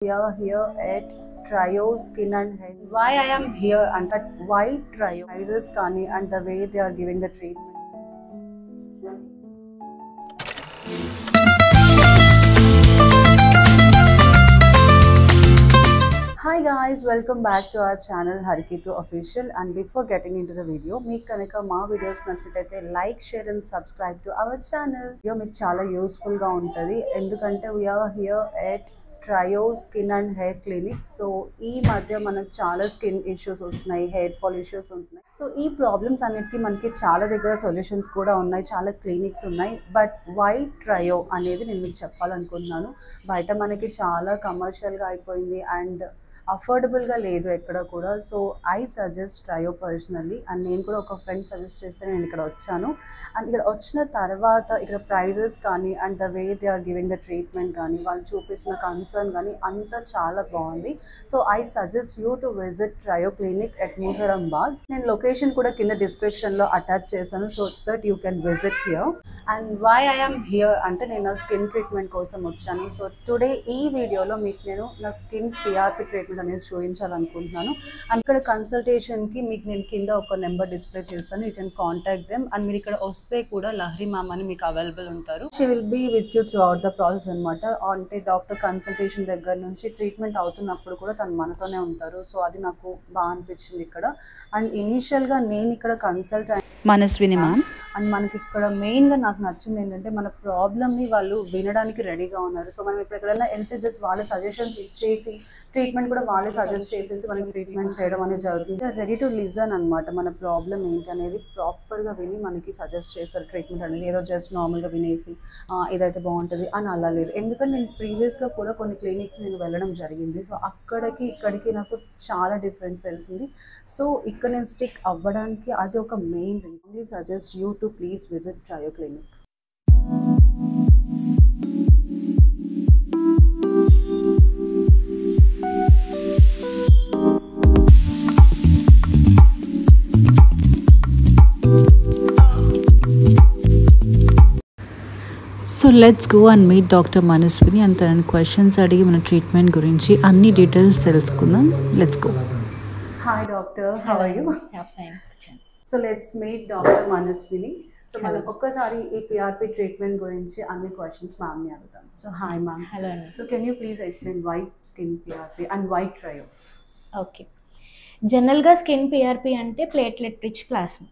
We are here at Trio Skin and Hair. Why I am here and at why Trio prices Kani and the way they are giving the treatment. Hi guys, welcome back to our channel Harikitu Official. And before getting into the video, meek kanaka ma videos nachitaithe like, share and subscribe to our channel. Video meeku chaala useful ga untadi endukante we are here at Trio Skin and Hair Clinic. So ee madhya manaku chaala skin issues vastunayi, hair fall issues untunayi. So ee problems annitiki manaki chaala daggara solutions kuda unnayi, chaala clinics unnayi. But why Trio anedi nenu meeku cheppalanukuntunnanu. Baita manaki chaala commercial ga ayipoyindi and affordable గా లేదు ఎక్కడ కూడా. So I suggest trio personally. And నేను కూడా ఒక friend suggest చేస్తే నేను ఇక్కడ వచ్చాను. అండ్ ఇక్కడ వచ్చిన తర్వాత ఇక్కడ ప్రైజెస్ కానీ and the way they are giving the treatment కానీ వాళ్ళు చూపిస్తున్న కన్సర్న్ కానీ అంతా చాలా బాగుంది. So I suggest you to visit Trio clinic at Musarambagh. నేను లొకేషన్ కూడా కింద డిస్క్రిప్షన్లో అటాచ్ చేశాను so that you can visit here. And why I'm here అంటే నేను నా స్కిన్ ట్రీట్మెంట్ కోసం వచ్చాను. సో టుడే ఈ వీడియోలో మీకు నేను నా స్కిన్ పిఆర్పి ట్రీట్మెంట్ అనేది చూపించాలనుకుంటున్నాను. అండ్ ఇక్కడ కన్సల్టేషన్కి మీకు నేను కింద ఒక నెంబర్ డిస్ప్లే చేస్తాను. You can contact them. And మీరు ఇక్కడ వస్తే కూడా లహరి మ్యామ్ అని మీకు అవైలబుల్ ఉంటారు. She will be with you throughout the process అనమాట. అంటే డాక్టర్ కన్సల్టేషన్ దగ్గర నుంచి ట్రీట్మెంట్ అవుతున్నప్పుడు కూడా తను మనతోనే ఉంటారు. సో అది నాకు బాగా అనిపించింది ఇక్కడ. అండ్ ఇనీషియల్గా నేను ఇక్కడ కన్సల్ట్ మనస్విని మ్యామ్. అండ్ మనకి ఇక్కడ మెయిన్గా నాకు నచ్చింది ఏంటంటే మన ప్రాబ్లమ్ని వాళ్ళు వినడానికి రెడీగా ఉన్నారు. సో మనం ఇప్పుడు ఎక్కడైనా వెళ్తే జస్ట్ వాళ్ళ సజెషన్స్ ఇచ్చేసి ట్రీట్మెంట్ కూడా వాళ్ళే సజెస్ట్ చేసేసి మనకి ట్రీట్మెంట్ చేయడం అనేది జరుగుతుంది. రెడీ టు లిజన్ అనమాట. మన ప్రాబ్లం ఏంటి అనేది ప్రాపర్గా విని మనకి సజెస్ట్ చేస్తారు ట్రీట్మెంట్ అనేది. ఏదో జస్ట్ నార్మల్గా వినేసి ఇదైతే బాగుంటుంది అని అలా లేదు. ఎందుకంటే నేను ప్రీవియస్గా కూడా కొన్ని క్లినిక్స్ నేను వెళ్ళడం జరిగింది. సో అక్కడికి ఇక్కడికి నాకు చాలా డిఫరెన్స్ తెలిసింది. సో ఇక్కడ నేను స్టిక్ అవ్వడానికి అది ఒక main reason. Suggest you to please visit Trio clinic. So let's go and meet doctor Manaswini and తనని క్వశ్చన్స్ అడిగి మన ట్రీట్మెంట్ గురించి అన్ని డీటెయిల్స్ తెలుసుకుందాం. Let's go. Hi doctor, how are you? So let's meet doctor Manaswini. So మనం ఒక్కసారి ఈ PRP treatment గురించి అన్ని క్వశ్చన్స్ మ్యామ్ని అడుగుతాం. So hi ma'am. Hello. So can you please explain why skin PRP and why Trio? Okay, జనరల్గా skin PRP అంటే platelet rich plasma.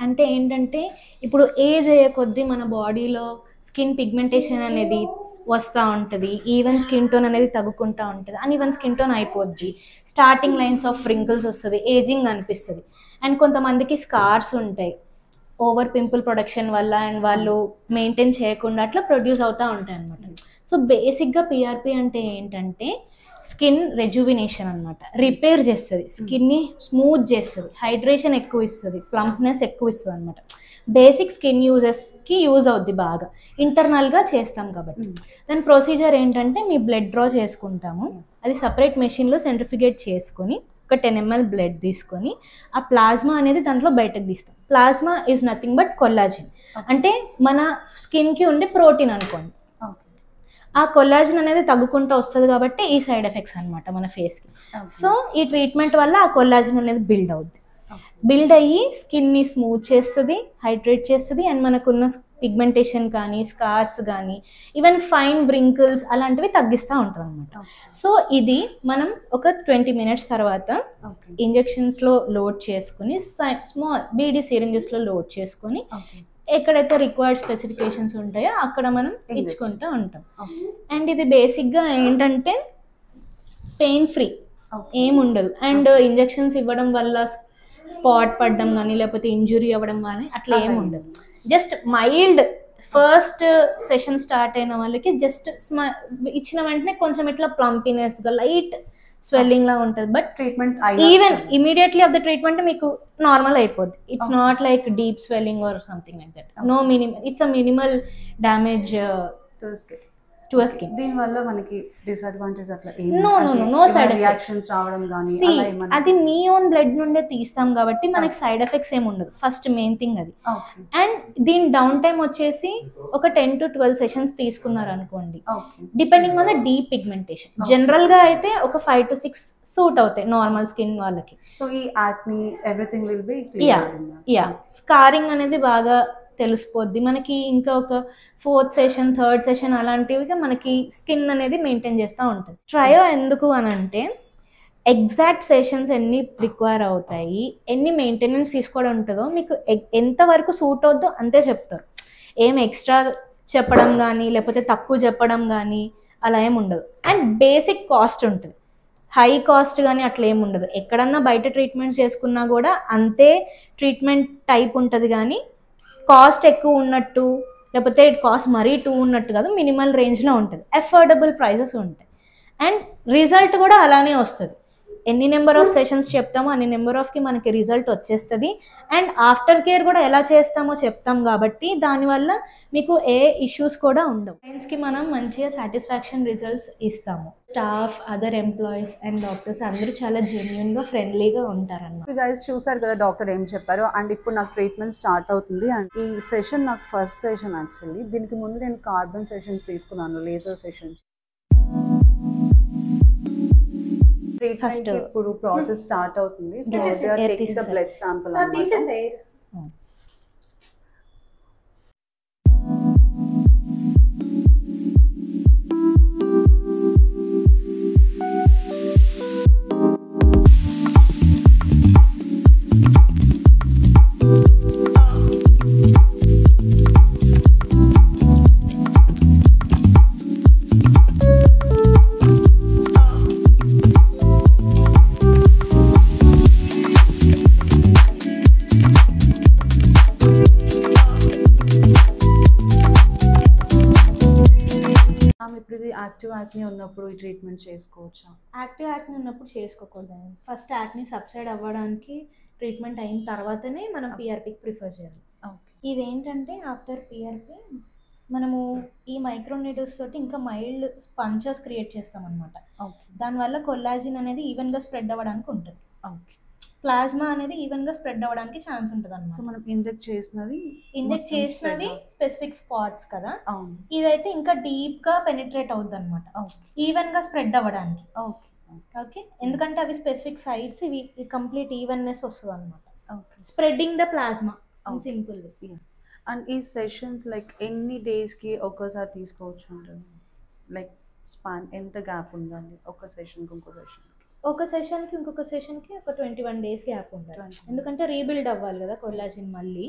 అంటే ఏంటంటే ఇప్పుడు ఏజ్ అయ్యే కొద్దీ మన బాడీలో స్కిన్ పిగ్మెంటేషన్ అనేది వస్తూ ఉంటుంది, ఈవెన్ స్కిన్ టోన్ అనేది తగ్గుకుంటూ ఉంటుంది, అన్ఈవెన్ స్కిన్ టోన్ అయిపోద్ది, స్టార్టింగ్ లైన్స్ ఆఫ్ రింకిల్స్ వస్తుంది, ఏజింగ్ అనిపిస్తుంది. అండ్ కొంతమందికి స్కార్స్ ఉంటాయి ఓవర్ పింపుల్ ప్రొడక్షన్ వల్ల అండ్ వాళ్ళు మెయింటైన్ చేయకుండా అట్లా ప్రొడ్యూస్ అవుతూ ఉంటాయి అన్నమాట. సో బేసిక్గా పిఆర్పి అంటే ఏంటంటే స్కిన్ రెజ్యువినేషన్ అనమాట. రిపేర్ చేస్తుంది, స్కిన్ని స్మూత్ చేస్తుంది, హైడ్రేషన్ ఎక్కువ ఇస్తుంది, ప్లంప్నెస్ ఎక్కువ ఇస్తుంది అనమాట. బేసిక్ స్కిన్ యూజెస్కి యూజ్ అవుద్ది, బాగా ఇంటర్నల్గా చేస్తాం కాబట్టి. దాని ప్రొసీజర్ ఏంటంటే మీ బ్లడ్ డ్రా చేసుకుంటాము, అది సపరేట్ మెషిన్లో సెంట్రిఫికేట్ చేసుకొని ఒక 10 ml బ్లడ్ తీసుకొని ఆ ప్లాస్మా అనేది దాంట్లో బయటకు తీస్తాం. Plasma is nothing but collagen. అంటే మన స్కిన్కి ఉండే ప్రోటీన్ అనుకోండి. ఆ కొల్లాజిన్ అనేది తగ్గుకుంటూ వస్తుంది కాబట్టి ఈ సైడ్ ఎఫెక్ట్స్ అనమాట మన ఫేస్కి. సో ఈ ట్రీట్మెంట్ వల్ల ఆ కొల్లాజిన్ అనేది బిల్డ్ అవుద్ది. బిల్డ్ అయ్యి స్కిన్ని స్మూత్ చేస్తుంది, హైడ్రేట్ చేస్తుంది, అండ్ మనకున్న పిగ్మెంటేషన్ కానీ స్కార్స్ కానీ ఈవెన్ ఫైన్ వ్రింకిల్స్ అలాంటివి తగ్గిస్తూ ఉంటుంది అనమాట. సో ఇది మనం ఒక 20 minutes తర్వాత ఇంజెక్షన్స్లో లోడ్ చేసుకుని స్మాల్ బీడీ సిరింజెస్లో లోడ్ చేసుకొని ఎక్కడైతే రిక్వైర్డ్ స్పెసిఫికేషన్స్ ఉంటాయో అక్కడ మనం ఇచ్చుకుంటూ ఉంటాం. అండ్ ఇది బేసిక్గా ఏంటంటే పెయిన్ ఫ్రీ ఏముండదు. అండ్ ఇంజెక్షన్స్ ఇవ్వడం వల్ల స్పాట్ పడడం కానీ లేకపోతే ఇంజురీ అవ్వడం కానీ అట్లా ఏమి ఉండదు. Just mild first session start అయిన వాళ్ళకి జస్ట్ ఇచ్చిన వెంటనే కొంచెం ఇట్లా ప్లంపీనెస్గా లైట్ స్వెల్లింగ్ లా ఉంటుంది. But treatment even immediately of the treatment మీకు నార్మల్ అయిపోద్ది. It's not like deep swelling or something like that. No minimal, it's a minimal damage to a skin. దీని వల్ల మనకి డిసడ్వాంటేజ్ అట్లా నో సైడ్ రియాక్షన్స్ రావడం కానీ అది మీ ఓన్ బ్లడ్ నుండే తీస్తాం కాబట్టి మనకి సైడ్ ఎఫెక్ట్స్ ఏమి ఉండదు. ఫస్ట్ మెయిన్ థింగ్ అది. అండ్ దీని డౌన్ టైం వచ్చేసి ఒక 10 to 12 సెషన్స్ తీసుకున్నారు అనుకోండి, depending on the deep pigmentation. General గా అయితే ఒక 5 to 6 సూట్ అవుతాయి నార్మల్ స్కిన్ వాళ్ళకి. సో ఈ యాక్ని ఎవ్రీథింగ్ విల్ బి యా స్కారింగ్ అనేది బాగా తెలిసిపోద్ది మనకి. ఇంకా ఒక 4th సెషన్ 3rd సెషన్ అలాంటివిగా మనకి స్కిన్ అనేది మెయింటైన్ చేస్తూ ఉంటుంది. ట్రయో ఎందుకు అని అంటే ఎగ్జాక్ట్ సెషన్స్ ఎన్ని రిక్వైర్ అవుతాయి, ఎన్ని మెయింటెనెన్స్ తీసుకోవడం ఉంటుందో మీకు ఎంతవరకు సూట్ అవుద్దో అంతే చెప్తారు. ఏం ఎక్స్ట్రా చెప్పడం కానీ లేకపోతే తక్కువ చెప్పడం కానీ అలా ఏమి ఉండదు. అండ్ బేసిక్ కాస్ట్ ఉంటుంది, హై కాస్ట్ కానీ అట్లా ఏమి ఉండదు. ఎక్కడన్నా బయట ట్రీట్మెంట్స్ చేసుకున్నా కూడా అంతే ట్రీట్మెంట్ టైప్ ఉంటుంది, కానీ కాస్ట్ ఎక్కువ ఉన్నట్టు లేకపోతే కాస్ట్ మరీ టూ ఉన్నట్టు కాదు, మినిమల్ రేంజ్లో ఉంటుంది, అఫోర్డబుల్ ప్రైసెస్ ఉంటాయి. అండ్ రిజల్ట్ కూడా అలానే వస్తుంది. ఎన్ని నెంబర్ ఆఫ్ సెషన్స్ చెప్తామో అన్ని నెంబర్ ఆఫ్కి మనకి రిజల్ట్ వచ్చేస్తుంది. అండ్ ఆఫ్టర్ కేర్ కూడా ఎలా చేస్తామో చెప్తాం కాబట్టి దానివల్ల మీకు ఏ ఇష్యూస్ కూడా ఉండవు. క్లయింట్స్కి మనం మంచిగా సాటిస్ఫాక్షన్ రిజల్ట్స్ ఇస్తాము. Staff, other employees and doctors అందరూ చాలా జెన్యూన్గా ఫ్రెండ్లీగా ఉంటారన్నమాట. గైస్ చూసారు కదా డాక్టర్ ఏం చెప్పారు. అండ్ ఇప్పుడు నాకు ట్రీట్మెంట్ స్టార్ట్ అవుతుంది. అండ్ ఈ సెషన్ నాకు ఫస్ట్ సెషన్ యాక్చువల్లీ. దీనికి ముందు నేను కార్బన్ సెషన్స్ తీసుకున్నాను, లేజర్ సెషన్స్. ఫస్ట్ ఇప్పుడు ప్రాసెస్ స్టార్ట్ అవుతుంది. So they are taking the blood sample అన్నమాట. యాక్టివ్ యాక్ని ఉన్నప్పుడు ఈ ట్రీట్మెంట్ చేసుకోవచ్చా? యాక్టివ్ యాక్ని ఉన్నప్పుడు చేసుకోకూడదు. ఫస్ట్ యాక్ని సబ్సైడ్ అవ్వడానికి ట్రీట్మెంట్ అయిన తర్వాతనే మనం పిఆర్పీకి ప్రిఫర్ చేయాలి. ఇదేంటంటే ఆఫ్టర్ పిఆర్పీ మనము ఈ మైక్రోనీడిల్స్ తోటి ఇంకా మైల్డ్ స్పంచెస్ క్రియేట్ చేస్తాం అనమాట. దానివల్ల కొల్లాజిన్ అనేది ఈవెన్గా స్ప్రెడ్ అవ్వడానికి ఉంటుంది. ప్లాస్మా అనేది ఈవెన్గా స్ప్రెడ్ అవ్వడానికి ఛాన్స్ ఉంటుంది అన్నమాట. సో మనం ఇంజెక్ట్ చేసినవి స్పెసిఫిక్ స్పాట్స్ కదా, ఇదైతే ఇంకా డీప్ గా పెనిట్రేట్ అవుద్ది అనమాట, ఈవెన్ గా స్ప్రెడ్ అవ్వడానికి. ఓకే, ఎందుకంటే అవి స్పెసిఫిక్ సైట్స్, ఇవి కంప్లీట్ ఈవెన్నెస్ వస్తుంది అనమాట. Spreading the plasma simple. And ఈ సెషన్స్ లైక్ ఎన్ని డేస్ కి ఒక్కసారి తీసుకోవచ్చు ఉంటుంది? లైక్ స్పాన్ ఎంత గ్యాప్ ఉండాలి ఒక సెషన్కి ఇంకో సెషన్? ఒక సెషన్కి ఇంకొక సెషన్కి ఒక 21 days గ్యాప్ ఉంటుంది. ఎందుకంటే రీబిల్డ్ అవ్వాలి కదా కొల్లాజిన్ మళ్ళీ.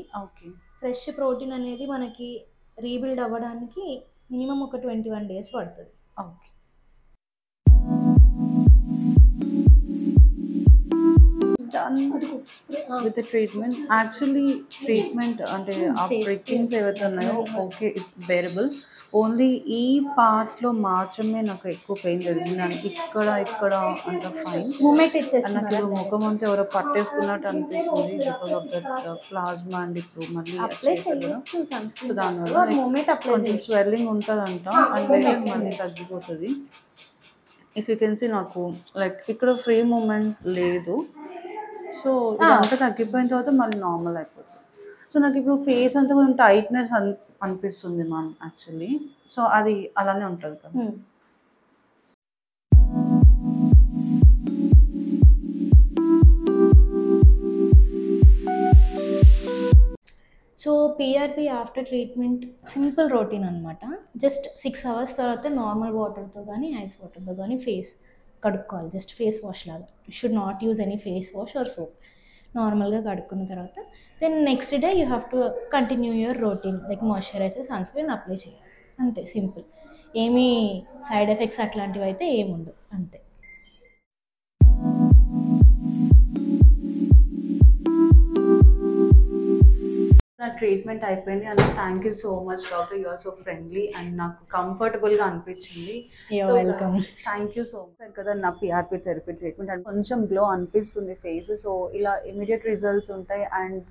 ఫ్రెష్ ప్రోటీన్ అనేది మనకి రీబిల్డ్ అవ్వడానికి మినిమం ఒక 21 days పడుతుంది. Done with the treatment. Actually treatment అంటే ఆ ప్రికింగ్స్ ఏవైతే ఉన్నాయో ఓకే, ఇట్స్ బేరబుల్. ఓన్లీ ఈ పార్ట్లో మాత్రమే నాకు ఎక్కువ పెయిన్ తెలిసింది. ఇక్కడ అంత ఫైన్. నాకు ముఖం అంతా ఎవరో పట్టేసుకున్నట్టు అనిపిస్తుంది because of that plasma. And ఇప్పుడు మళ్ళీ దానివల్ల కొంచెం స్వెల్లింగ్ ఉంటుందంట, అంటే మళ్ళీ తగ్గిపోతుంది. ఇఫ్ యూ కెన్ సీ నాకు లైక్ ఇక్కడ ఫ్రీ మూమెంట్ లేదు. సో ఇదంతా తగ్గిపోయిన తర్వాత మళ్ళీ నార్మల్ అయిపోతుంది. సో నాకు ఇప్పుడు ఫేస్ అంతా కొంచెం టైట్నెస్ అనిపిస్తుంది మ్యామ్ యాక్చువల్లీ. సో అది అలానే ఉంటుంది కదా. సో PRP after treatment simple routine అనమాట. జస్ట్ 6 hours తర్వాత నార్మల్ వాటర్తో కానీ ఐస్ వాటర్తో కానీ ఫేస్ కడుక్కోవాలి. జస్ట్ ఫేస్ వాష్ లాగా. You should not use any face wash or soap. నార్మల్గా కడుక్కున్న తర్వాత then next day you have to continue your routine like moisturiser, sunscreen apply చేయాలి. అంతే, సింపుల్. ఏమీ సైడ్ ఎఫెక్ట్స్ అట్లాంటివి అయితే ఏముండవు, అంతే. నా ట్రీట్మెంట్ అయిపోయింది and thank you so much doctor, you are so friendly and నాకు కంఫర్టబుల్గా అనిపించింది. Welcome. Thank you so much కదా. నా పిఆర్పి థెరపీ ట్రీట్మెంట్ అండ్ కొంచెం గ్లో అనిపిస్తుంది ఫేస్. సో ఇలా ఇమీడియట్ రిజల్ట్స్ ఉంటాయి అండ్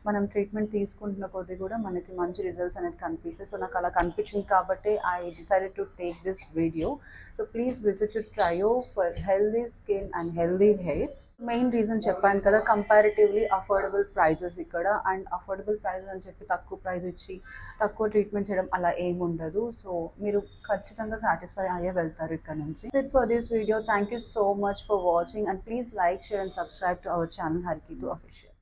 మనం ట్రీట్మెంట్ తీసుకుంటున్న కొద్దీ కూడా మనకి మంచి రిజల్ట్స్ అనేది కనిపిస్తాయి. సో నాకు అలా కనిపించింది కాబట్టి I decided to take this video. So please visit to trio for healthy skin and healthy hair. Main reason చెప్పాను కదా, కంపారిటివ్లీ అఫోర్డబుల్ ప్రైజెస్ ఇక్కడ. అండ్ అఫోర్డబుల్ ప్రైజెస్ అని చెప్పి తక్కువ ప్రైస్ ఇచ్చి తక్కువ ట్రీట్మెంట్ చేయడం అలా ఏమి ఉండదు. సో మీరు ఖచ్చితంగా సాటిస్ఫై అయ్యే వెళ్తారు ఇక్కడ నుంచి. It for this video. Thank you so much for watching and please like, share and subscribe to our channel హర్కీతు అఫీషియల్.